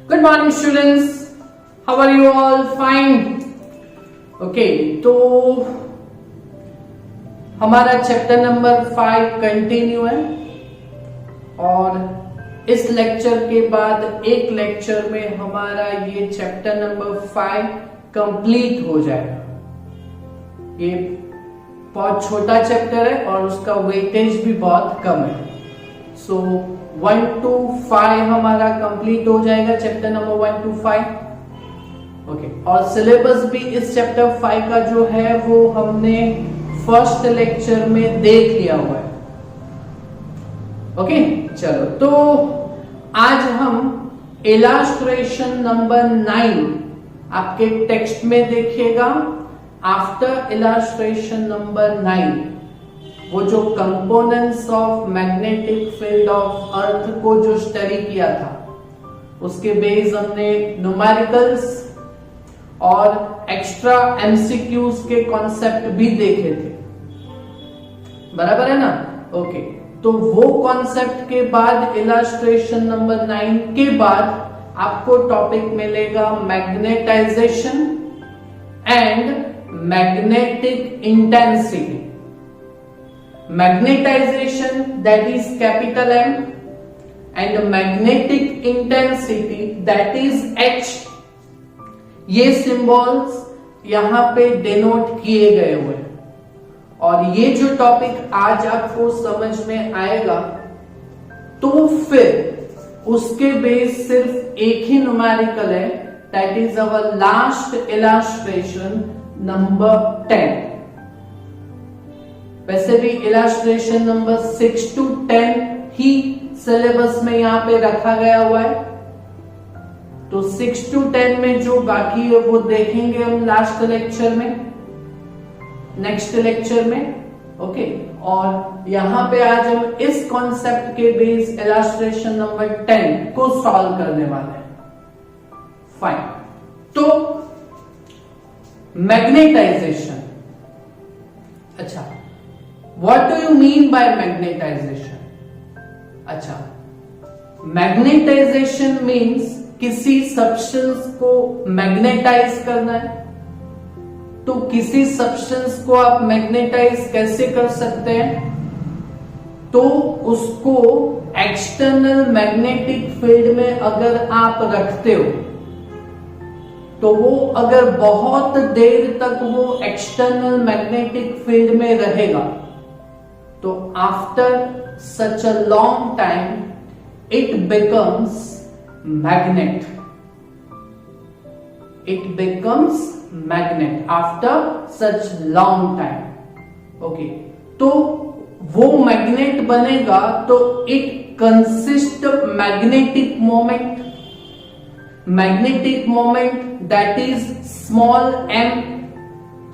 Good morning students. How are you all? Fine. Okay, तो हमारा chapter number 5 continue है और इस लेक्चर के बाद एक लेक्चर में हमारा ये चैप्टर नंबर 5 कंप्लीट हो जाएगा। ये बहुत छोटा चैप्टर है और उसका वेटेज भी बहुत कम है। सो 1 to 5 हमारा कंप्लीट हो जाएगा, चैप्टर नंबर 1 to 5। ओके, और सिलेबस भी इस चैप्टर 5 का जो है वो हमने फर्स्ट लेक्चर में देख लिया हुआ है। ओके, चलो तो आज हम इलस्ट्रेशन नंबर 9 आपके टेक्स्ट में देखिएगा। आफ्टर इलस्ट्रेशन नंबर 9 वो जो components of magnetic field of earth को जो स्टडी किया था उसके बेस हमने न्यूमेरिकल्स और एक्स्ट्रा एमसीक्यूज के कॉन्सेप्ट भी देखे थे, बराबर है ना। ओके, तो वो कॉन्सेप्ट के बाद इलस्ट्रेशन नंबर 9 के बाद आपको टॉपिक मिलेगा magnetisation and magnetic intensity. Magnetization, that is capital M, and magnetic intensity, that is H। ये सिंबल्स यहां पे डिनोट किए गए हुए हैं और ये जो टॉपिक आज आपको समझ में आएगा तो फिर उसके बेस सिर्फ एक ही न्यूमेरिकल है, that is our last illustration number 10। वैसे भी illustration number 6 to 10 he syllabus में यहां पे रखा गया हुआ है, तो 6 to 10 में जो बाकी है वो देखेंगे हम लास्ट लेक्चर में, नेक्स्ट लेक्चर में। ओके, और यहां पे आज हम इस कॉन्सेप्ट के बेस इलस्ट्रेशन नंबर 10 को सॉल्व करने वाले हैं। फाइन, तो मैग्नेटाइजेशन। अच्छा, What do you mean by magnetization? अच्छा, मैग्नेटाइजेशन मीन्स किसी सब्सटेंस को मैग्नेटाइज करना है। तो किसी सब्सटेंस को आप मैग्नेटाइज कैसे कर सकते हैं? तो उसको एक्सटर्नल मैग्नेटिक फील्ड में अगर आप रखते हो तो वो अगर बहुत देर तक वो एक्सटर्नल मैग्नेटिक फील्ड में रहेगा तो after such a long time it becomes magnet. It becomes magnet after such long time. Okay, तो वो मैग्नेट बनेगा तो it consist magnetic moment. Magnetic moment that is small m,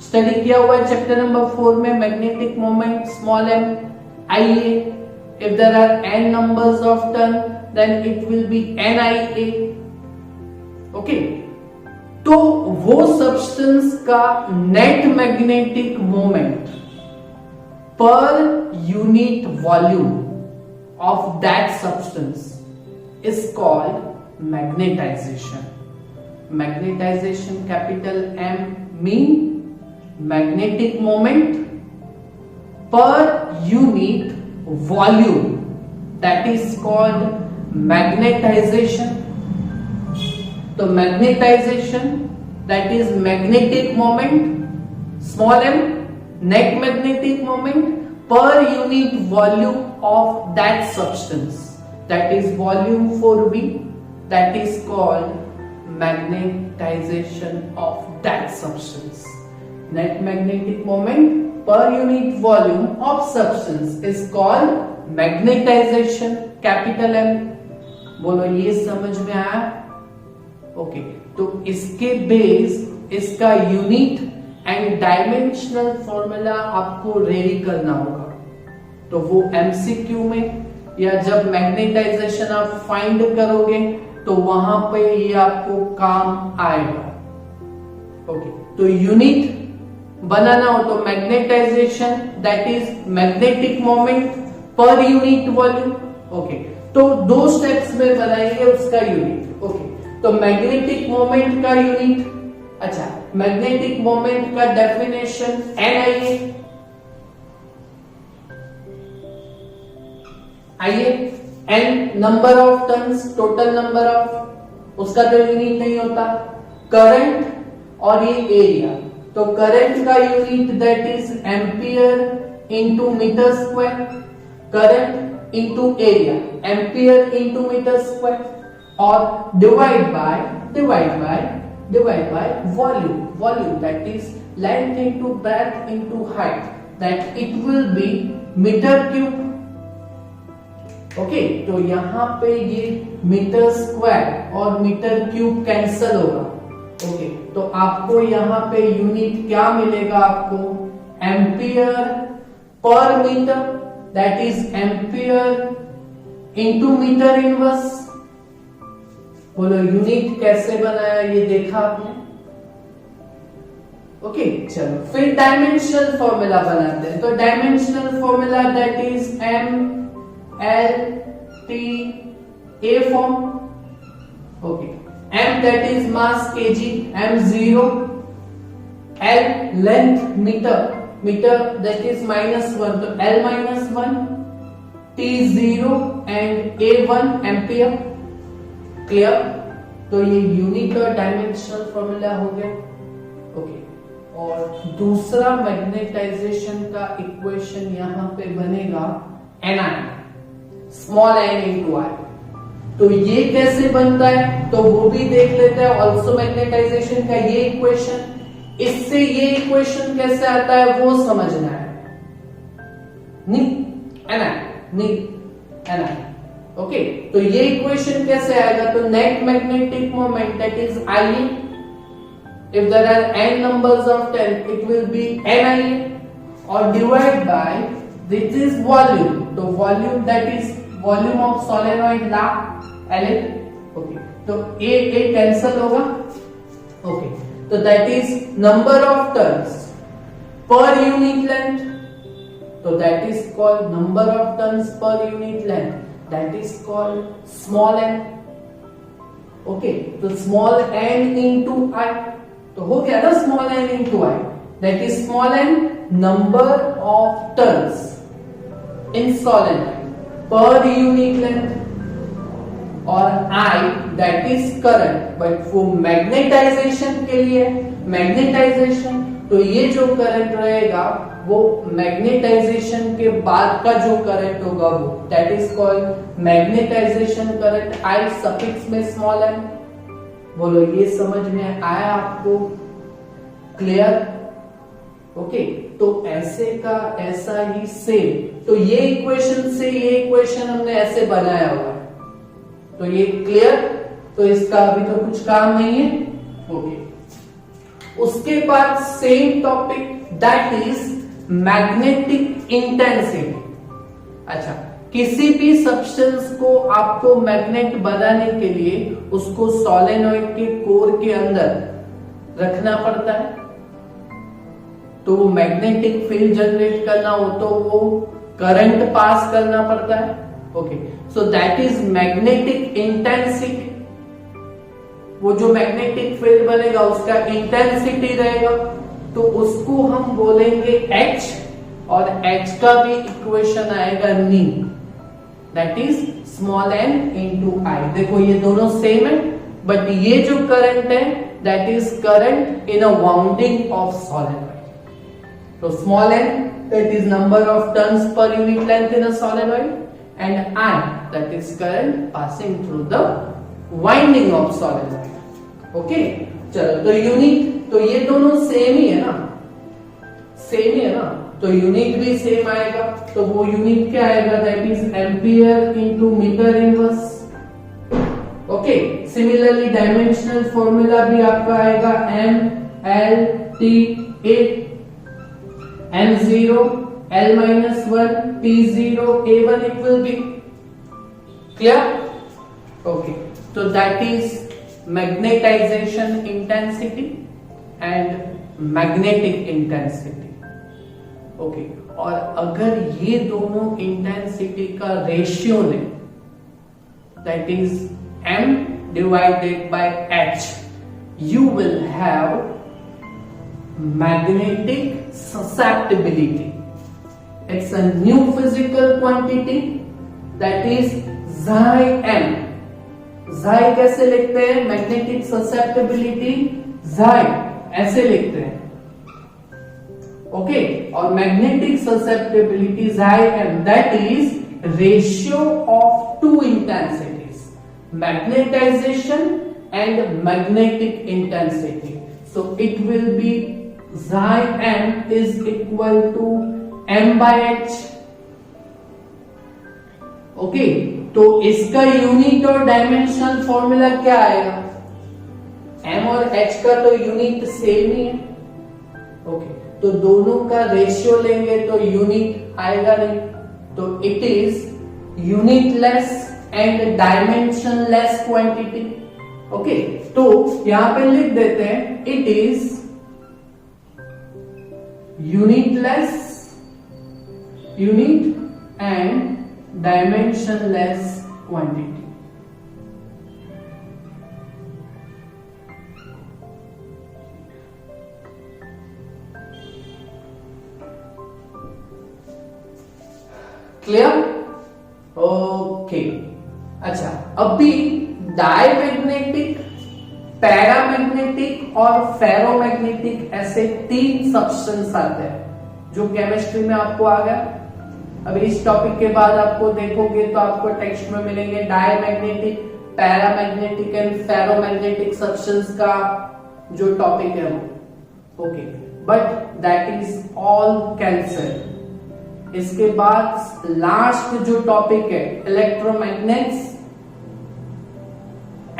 study किया हुआ है चैप्टर नंबर 4 में। Magnetic moment small m IA, if there are n numbers of turn then it will be NIA। Okay, तो वो substance का net magnetic moment per unit volume of that substance is called magnetization. Magnetization capital M mean magnetic moment per unit volume, that is called magnetization। तो magnetization, that is magnetic moment small m, net magnetic moment per unit volume of that substance, that is volume 4V, that is called magnetization of that substance। Net magnetic moment per unit volume of substance is called magnetization, capital M। बोलो ये समझ में आया? Okay, तो इसके base इसका unit and dimensional formula आपको ready करना होगा। तो वो एमसीक्यू में या जब मैग्नेटाइजेशन आप फाइंड करोगे तो वहां पे ये आपको काम आएगा। ओके, तो यूनिट बनाना हो तो magnetization that is magnetic moment per unit volume. Okay, तो दो स्टेप्स में बनाएंगे उसका यूनिट। ओके, तो मैग्नेटिक मोमेंट का यूनिट, अच्छा मैग्नेटिक मोमेंट का definition N I A N number of turns, total number of, उसका तो यूनिट नहीं होता। करंट और ये एरिया, तो करंट का unit that is ampere into metre square, current into area ampere into metre square, और divide by volume that is length into breadth into height, that it will be metre cube. Okay, तो यहां पे ये metre square और metre cube cancel होगा। Okay, तो आपको यहां पे यूनिट क्या मिलेगा, आपको ampere per metre, that is ampere into metre inverse. बोलो यूनिट कैसे बनाया, ये देखा आपने। ओके, चलो फिर डायमेंशनल फॉर्मूला बनाते हैं। तो dimensional formula that is M L T A form. Okay, m that is mass kg, m0, l length meter that is -1, तो l -1, t0 and a1 ampere. Clear, तो ये यूनिट और dimensional formula हो गया। Okay, और दूसरा magnetisation का equation यहां पे बनेगा ni, स्मॉल n इंटू आई। तो ये कैसे बनता है, तो वो भी देख लेते हैं। ऑल्सो मैग्नेटाइजेशन का ये इक्वेशन, इससे ये इक्वेशन कैसे आता है वो समझना है। ओके, तो ये इक्वेशन कैसे आएगा, तो net magnetic moment that is IA, if there are n numbers of 10 it will be NIA, और divide by this is volume, तो volume that is volume of solenoid ला LA। ओके, तो A cancel होगा। Okay, तो that is number of turns per unit length, तो that is called number of turns per unit length, that is called small n। Okay, तो small n into आई, तो हो गया ना small n into I, that is small n number of turns in solenoid पर unit length, और I that is current. But वो magnetisation के लिए, मैग्नेटाइजेशन, तो ये जो करंट रहेगा वो मैग्नेटाइजेशन के बाद का जो करंट होगा वो that is called magnetization current, I suffix में स्मॉल n। बोलो ये समझ में आया आपको, क्लियर। ओके, तो ऐसे का ऐसा ही सेम, तो ये इक्वेशन से ये इक्वेशन हमने ऐसे बनाया हुआ है, तो ये क्लियर। तो इसका अभी तो कुछ काम नहीं है। ओके, उसके बाद same topic that is magnetic intensity. अच्छा, किसी भी सब्सटेंस को आपको मैग्नेट बनाने के लिए उसको सोलेनॉइड के कोर के अंदर रखना पड़ता है, तो वो मैग्नेटिक फील्ड जनरेट करना हो तो वो करंट पास करना पड़ता है। Okay, so that is magnetic intensity. वो जो मैग्नेटिक फील्ड बनेगा उसका इंटेंसिटी रहेगा, तो उसको हम बोलेंगे H, और H का भी इक्वेशन आएगा नी, that is small n into I. देखो ये दोनों सेम है, बट ये जो करंट है that is current in a wounding of solenoid. तो small n that is number of turns per unit length in a solenoid, and I that is current passing through the winding of solenoid. Okay, चलो तो unit, तो ये दोनों same ही है ना, same ही है ना, तो यूनिट भी सेम आएगा। तो वो यूनिट क्या आएगा, that is ampere into metre inverse. Okay, similarly dimensional formula भी आपका आएगा M L T A, M0 L -1 T0 A1 it will be clear. Okay, so that is magnetization intensity and magnetic intensity. Okay, और अगर ये दोनों intensity का ratio लें that is M divided by H, you will have magnetic susceptibility. It's a new physical quantity that is xi m. xi कैसे लिखते हैं? Magnetic susceptibility xi ऐसे लिखते हैं, ओके। और magnetic susceptibility xi m, that is ratio of two intensities, magnetization and magnetic intensity. So it will be xi m is equal to m by h, okay. तो इसका unit और dimensional formula क्या आएगा? m और h का तो unit same ही है, okay. तो दोनों का रेशियो लेंगे तो यूनिट आएगा नहीं, तो it is unitless and dimensionless quantity, okay. तो यहां पे लिख देते हैं it is unitless, unit and dimensionless quantity. Clear? Okay. अच्छा, अभी डायमैग्नेटिक, पैरामैग्नेटिक और फेरोमैग्नेटिक ऐसे तीन सब्सटेंस आते हैं जो केमिस्ट्री में आपको आ गया। अभी इस टॉपिक के बाद आपको देखोगे तो आपको टेक्स्ट में मिलेंगे diamagnetic, paramagnetic and ferromagnetic substance का जो टॉपिक है वो, okay. But that is all cancel. इसके बाद लास्ट जो टॉपिक है इलेक्ट्रोमैग्नेट्स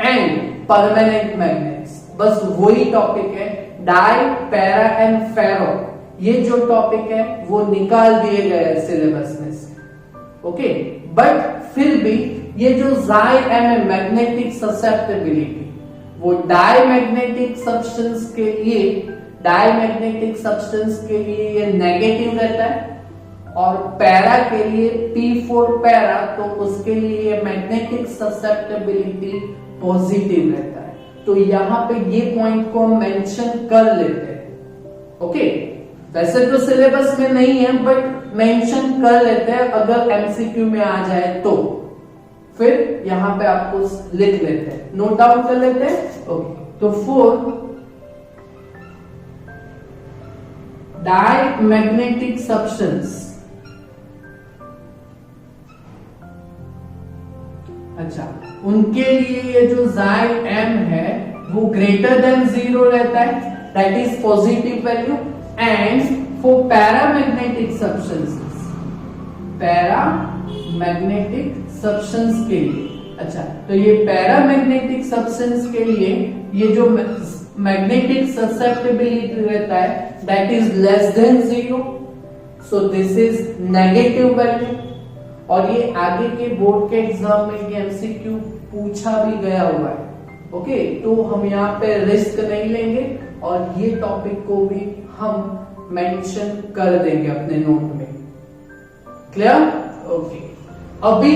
एंड परमानेंट मैग्नेट्स, बस वही टॉपिक है। डाई, पैरा एंड फेरो, ये जो टॉपिक है वो निकाल दिए गए हैं सिलेबस में से, ओके। बट फिर भी ये जो xi m है मैग्नेटिक ससेप्टिबिलिटी, वो डायमैग्नेटिक सब्सटेंस के लिए, डायमैग्नेटिक सब्सटेंस के लिए ये नेगेटिव रहता है, और पैरा के लिए P4 पैरा, तो उसके लिए मैग्नेटिक ससेप्टिबिलिटी पॉजिटिव रहता है। तो यहां पे ये पॉइंट को हम मेंशन कर लेते हैं, ओके। वैसे तो सिलेबस में नहीं है बट मेंशन कर लेते हैं, अगर एमसीक्यू में आ जाए तो फिर यहां पे आपको लिख लेते हैं, नोट डाउन कर लेते हैं, ओके। तो 4 डायमैग्नेटिक सब्सटेंस, अच्छा, उनके लिए ये जो xi m है वो ग्रेटर देन 0 रहता है, that is positive value. And for paramagnetic substances, paramagnetic substance के लिए, अच्छा, तो ये पैरामैग्नेटिक सब्सटेंस के लिए ये जो मैग्नेटिक ससेप्टिबिलिटी रहता है that is less than 0, so this is negative value. और ये आगे के बोर्ड के एग्जाम में ये एमसीक्यू पूछा भी गया हुआ है, ओके। तो हम यहाँ पे रिस्क नहीं लेंगे और ये टॉपिक को भी हम मेंशन कर देंगे अपने नोट में, क्लियर? ओके। अभी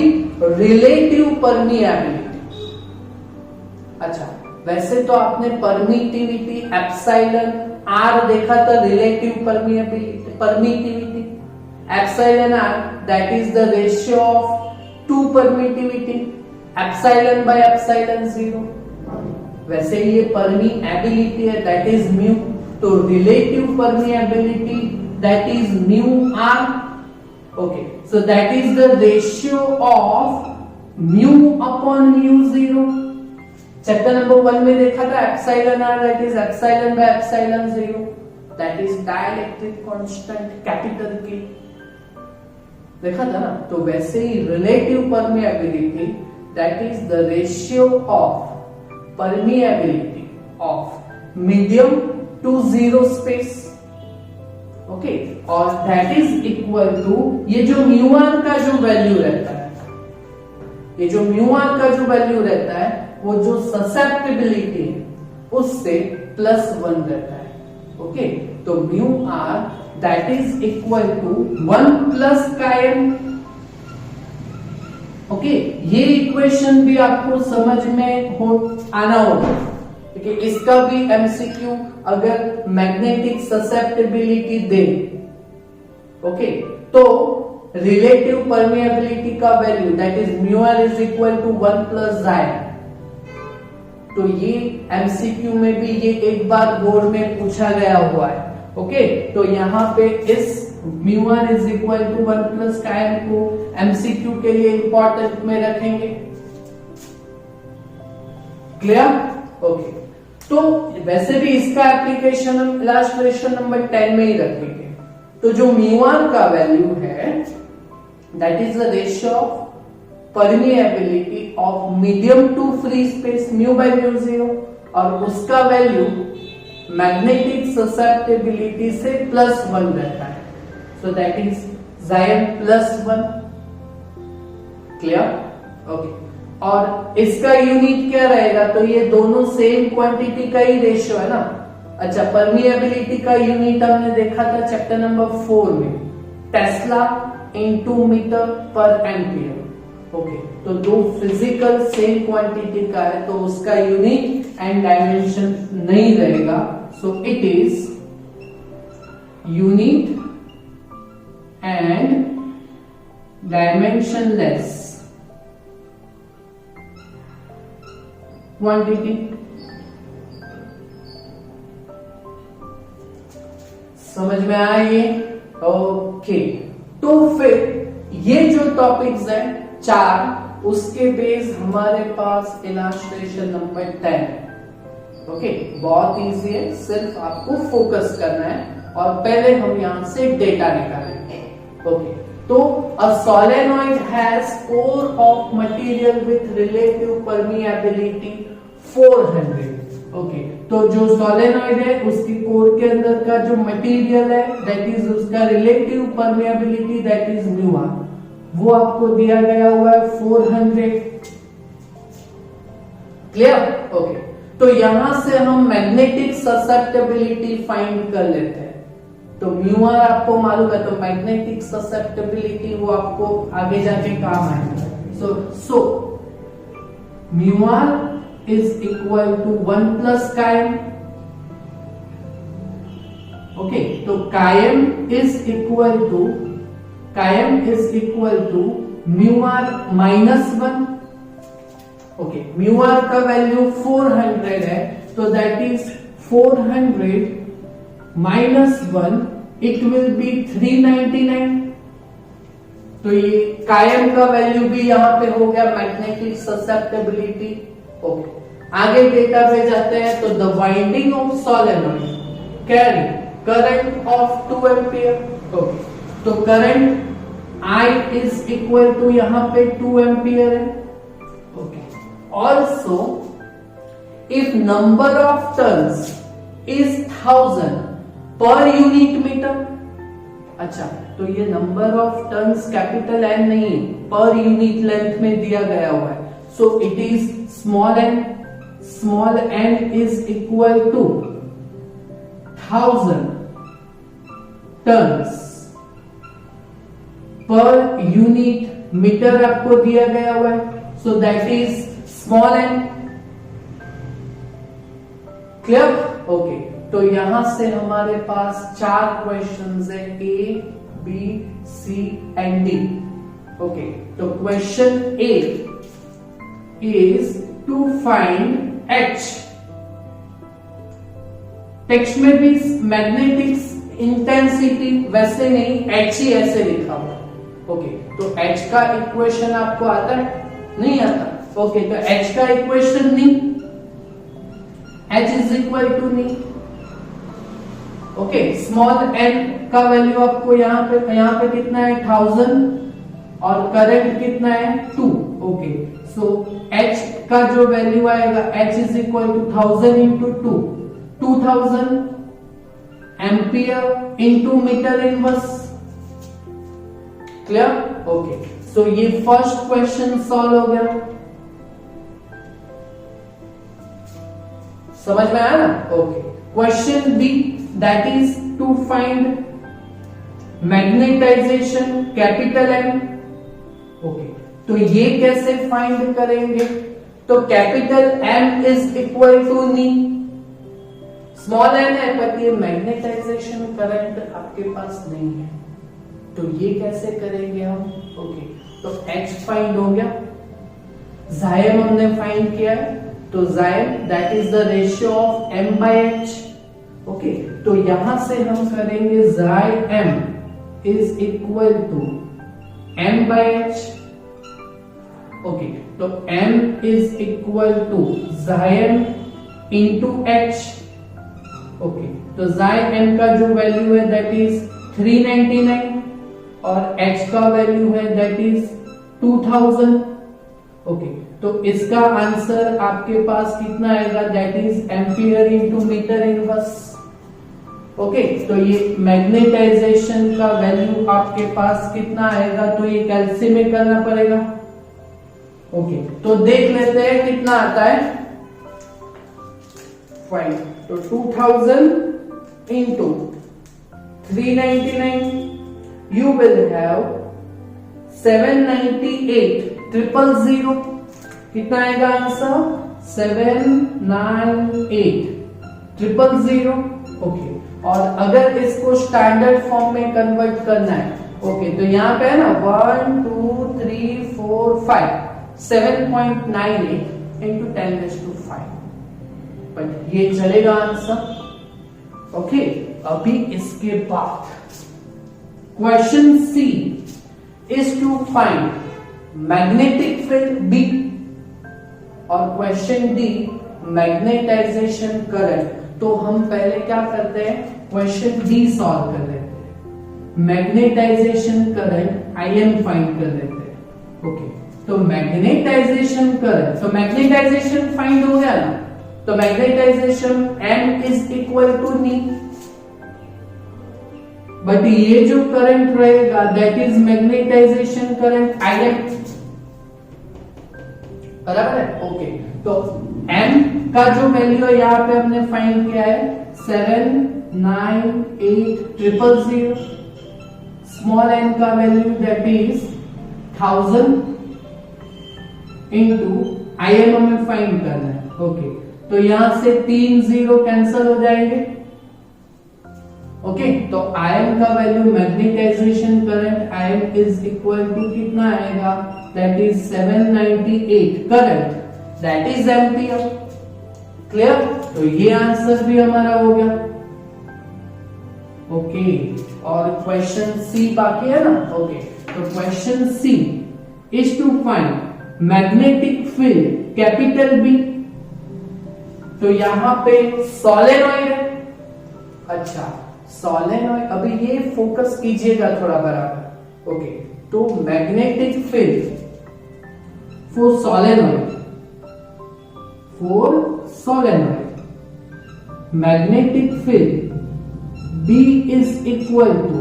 रिलेटिव परमिएबिलिटी, अच्छा, वैसे तो आपने परमिटिविटी एप्सिलॉन आर देखा था, relative permittivity epsilon r, that is the ratio of two permittivity, epsilon by epsilon 0। वैसे ये permeability है, that is mu, तो relative permeability that is mu r, okay, so that is the ratio of mu upon mu 0। Chapter number 1 में देखा था epsilon r, that is epsilon by epsilon 0, that is dielectric constant capital K, देखा था ना। तो वैसे ही relative permeability that is the ratio of permeability of medium to zero space, okay. और दैट इज इक्वल टू ये जो mu R का जो वैल्यू रहता है, ये जो म्यू आर का जो वैल्यू रहता है वो जो ससेप्टिबिलिटी है उससे +1 रहता है, ओके। तो mu R that is equal to 1 plus chi m, okay, ये इक्वेशन भी आपको समझ में आना होगा, क्योंकि इसका भी एमसीक्यू अगर मैग्नेटिक ससेप्टिबिलिटी दे, ओके, तो रिलेटिव परमिएबिलिटी का value that is mu R is equal to 1 plus जायन। तो ये एमसीक्यू में भी ये एक बार बोर्ड में पूछा गया हुआ है। ओके, तो यहाँ पे इस mu R is equal to 1 plus कायन को एमसीक्यू के लिए इंपॉर्टेंट में रखेंगे। क्लियर? ओके, तो वैसे भी इसका एप्लीकेशन हम इलस्ट्रेशन नंबर 10 में ही रखेंगे। तो जो म्यू आर का वैल्यू है that is the ratio of permeability of medium to free space mu by mu 0, और उसका वैल्यू मैग्नेटिक ससेप्टिबिलिटी से +1 रहता है, सो दैट इज जायन +1। क्लियर? ओके, और इसका यूनिट क्या रहेगा? तो ये दोनों सेम क्वांटिटी का ही रेशियो है ना। अच्छा, परमिएबिलिटी का यूनिट हमने देखा था चैप्टर नंबर 4 में, टेस्ला इनटू मीटर पर एम्पियर। ओके, तो दो फिजिकल सेम क्वांटिटी का है तो उसका यूनिट एंड डायमेंशन नहीं रहेगा, सो it is unit and dimensionless quantity. समझ में आया ये? ओके, तो फिर ये जो टॉपिक्स हैं 4, उसके बेस हमारे पास इलस्ट्रेशन नंबर 10। ओके, बहुत इजी है, सिर्फ आपको फोकस करना है और पहले हम यहां से डेटा निकालेंगे। ओके, तो a solenoid has core of material with relative permeability 400। Okay, तो जो सोलेनॉइड है उसकी कोर के अंदर का जो मटेरियल है दैट इज उसका relative permeability that is mu R, वो आपको दिया गया हुआ है 400। क्लियर? ओके, तो यहां से हम मैग्नेटिक ससेप्टिबिलिटी फाइंड कर लेते हैं। तो म्यू आर आपको मालूम है, तो मैग्नेटिक ससेप्टिबिलिटी वो आपको आगे जाके काम आएगा। So mu R is equal to 1 plus chi-m. Okay, तो chi-m is equal to mu r minus 1. Okay, mu r का वैल्यू 400 है, तो that is 400 minus 1, it will be 399. तो ये chi-m का वैल्यू भी यहाँ पे हो गया मैग्नेटिक ससेप्टिबिलिटी। ओके, आगे डेटा पे जाते हैं। तो the winding of solenoid carry current of 2 ampere. Okay, तो current I is equal to यहाँ पे 2 एम्पियर है। Okay, also if number of turns is 1000 per unit metre. अच्छा, तो ये number of turns capital N नहीं, पर यूनिट लेंथ में दिया गया हुआ है, so it is small n is equal to 1000 turns per unit metre आपको दिया गया हुआ है, so that is small n। Clear? Okay, तो यहां से हमारे पास 4 क्वेश्चंस है, A, B, C and D। Okay, तो question A is to find H। Text में भी मैग्नेटिक इंटेंसिटी वैसे नहीं, H ही ऐसे लिखा हुआ। ओके, तो H का इक्वेशन आपको आता है? नहीं आता। ओके, तो H का इक्वेशन नहीं, H इज इक्वल टू नहीं। ओके, स्मॉल n का वैल्यू आपको यहाँ पे कितना है 1000 और करंट कितना है 2। ओके, सो H का जो वैल्यू आएगा H is equal to 1000 into 2, 2000 ampere into metre inverse. Clear? Okay, so ये फर्स्ट क्वेश्चन सॉल्व हो गया। समझ में आया ना? Okay, question B that is to find magnetization capital M। Okay, तो ये कैसे फाइंड करेंगे? तो capital M is equal to नी, स्मॉल n है पर ये मैग्नेटाइजेशन करंट आपके पास नहीं है, तो ये कैसे करेंगे हम? ओके, तो H फाइंड हो गया, जायम हमने फाइंड किया है, तो xi M that is the ratio of M by H। Okay, तो यहां से हम करेंगे xi M is equal to M by H। Okay, तो M is equal to xi M into H। Okay, तो जाय M का जो वैल्यू है दैट इज 399 और H का वैल्यू है दैट इज 2000। ओके, तो इसका आंसर आपके पास कितना आएगा? That is ampere into metre inverse. Okay, तो ये मैग्नेटाइजेशन का वैल्यू आपके पास कितना आएगा? तो ये कैलसी में करना पड़ेगा। ओके, तो देख लेते हैं कितना आता है। फाइन, तो 2000 इंटू 399 you will have 798,000। कितना आएगा आंसर? 798,000। ओके, और अगर इसको स्टैंडर्ड फॉर्म में कन्वर्ट करना है, ओके, तो यहाँ पे है ना 1 2 3 4 5 7.98 इंटू 10⁵, बट ये चलेगा आंसर। ओके, अभी इसके बाद question C is to find magnetic field B और क्वेश्चन डी मैग्नेटाइजेशन करंट। तो हम पहले क्या करते हैं? क्वेश्चन डी सॉल्व कर लेते हैं, मैग्नेटाइजेशन करंट IM फाइंड कर लेते हैं। ओके, तो मैग्नेटाइजेशन करंट, तो मैग्नेटाइजेशन फाइंड हो गया ना, तो magnetization M is equal to नी, बट ये जो करंट रहेगा that is magnetization current IM, बराबर है। ओके, तो M का जो वैल्यू है यहाँ पे हमने फाइंड किया है 798,000, स्मॉल n का value that is 1000 into IM हमें फाइंड करना है। ओके, तो यहां से 3 0 कैंसल हो जाएंगे। ओके, तो IM का value magnetization current IM is equal to कितना आएगा? That is 798 current that is ampere. Clear? तो ये आंसर भी हमारा हो गया। ओके, और क्वेश्चन सी बाकी है ना। ओके, तो question C is to find magnetic field capital B. तो यहां पे सोलेनॉइड है। अच्छा, सोलेनॉइड, अभी ये फोकस कीजिएगा थोड़ा बराबर। ओके, तो magnetic field for solenoid, magnetic field B is equal to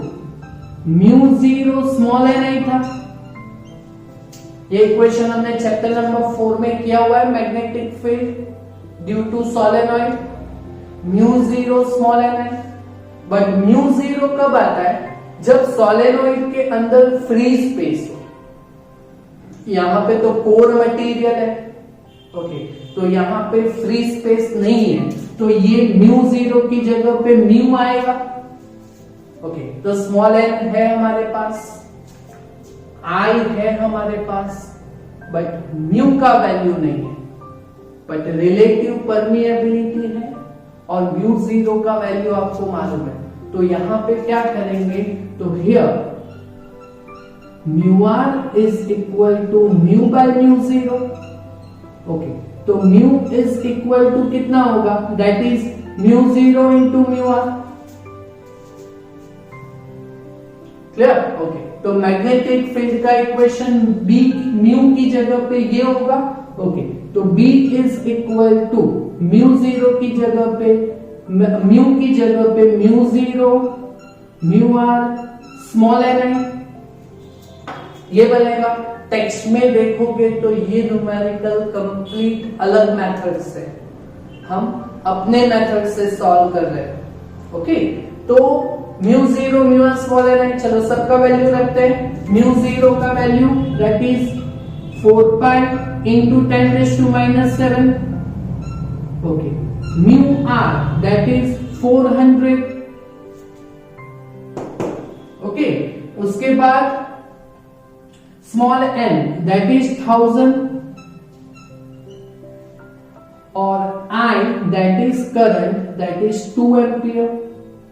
μ0 small n I था। ये इक्वेशन हमने चैप्टर नंबर 4 में किया हुआ है, magnetic field due to solenoid μ0 small n है। बट μ0 कब आता है? जब सोलेनॉइड के अंदर फ्री स्पेस हो। यहां पे तो कोर मटेरियल है। ओके, तो यहां पे फ्री स्पेस नहीं है, तो ये μ0 की जगह पे म्यू आएगा। ओके, तो स्मॉल n है हमारे पास, I है हमारे पास, बट म्यू का वैल्यू नहीं है, बट रिलेटिव परमिएबिलिटी है और μ0 का वैल्यू आपको मालूम है। तो यहां पे क्या करेंगे? तो here μr is equal to mu by μ0। Okay, तो म्यू इज इक्वल टू कितना होगा? That is μ0 into μr। Clear? Okay, तो मैग्नेटिक फील्ड का इक्वेशन B म्यू की जगह पे ये होगा। ओके, तो B इज इक्वल टू μ0 की जगह पे म्यू की जगह पे μ0 μr स्मॉल n है, ये बनेगा। टेक्स्ट में देखोगे तो ये न्यूमेरिकल कंप्लीट अलग मेथड से, हम अपने मेथड से सॉल्व कर रहे हैं। ओके, तो μ0 μr स्मॉल n है। चलो सबका वैल्यू रखते हैं। μ0 का value that is 4 pi into 10 raised to minus 7. Okay. Mu r, that is 400. Okay. उसके बाद small n, that is 1000. और I, that is current, that is 2 ampere.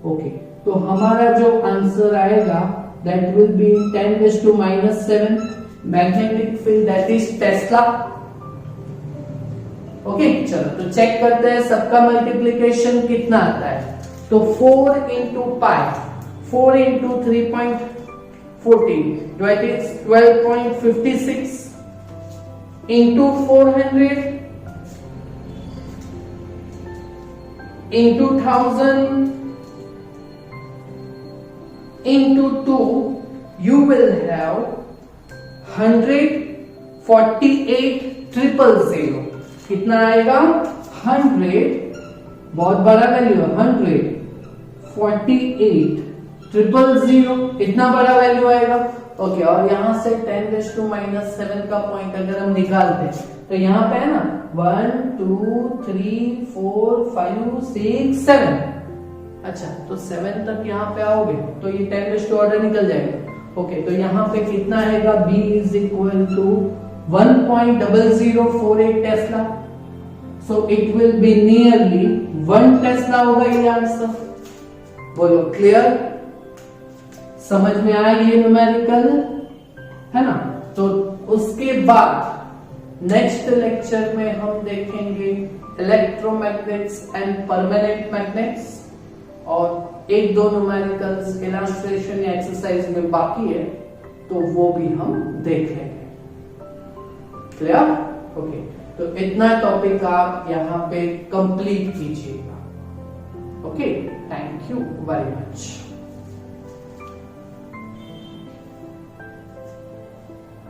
Okay. तो हमारा जो आंसर आएगा that will be 10 raised to minus 7 magnetic field, that is Tesla. Okay चलो तो check करते हैं सबका मल्टीप्लीकेशन कितना आता है। तो 4 into pi, 4 into 3.14, that is 12.56 into 400 into 1000 into 2, you will have 148,000. कितना आएगा 100, बहुत बड़ा वैल्यू है 148,000, इतना बड़ा वैल्यू आएगा। ओके और यहां से 10 raised to minus 7 का पॉइंट अगर हम निकालते हैं तो यहाँ पे है ना 1 2 3 4 5 6 7। अच्छा तो 7 तक यहाँ पे आओगे तो ये 10 raised to ऑर्डर निकल जाएगा। ओके तो यहाँ पे कितना आएगा B is equal to 1.0048 Tesla. So it will be nearly 1 Tesla होगा ये आंसर। बोलो क्लियर, समझ में आया ये न्यूमेरिकल है ना। तो उसके बाद नेक्स्ट लेक्चर में हम देखेंगे इलेक्ट्रोमैग्नेट्स एंड परमानेंट मैग्नेट्स और एक दो न्यूमेरिकल्स इलस्ट्रेशन या एक्सरसाइज में बाकी है तो वो भी हम देख लेंगे। क्लियर? ओके तो इतना टॉपिक आप यहाँ पे कंप्लीट कीजिएगा। Okay thank you very much.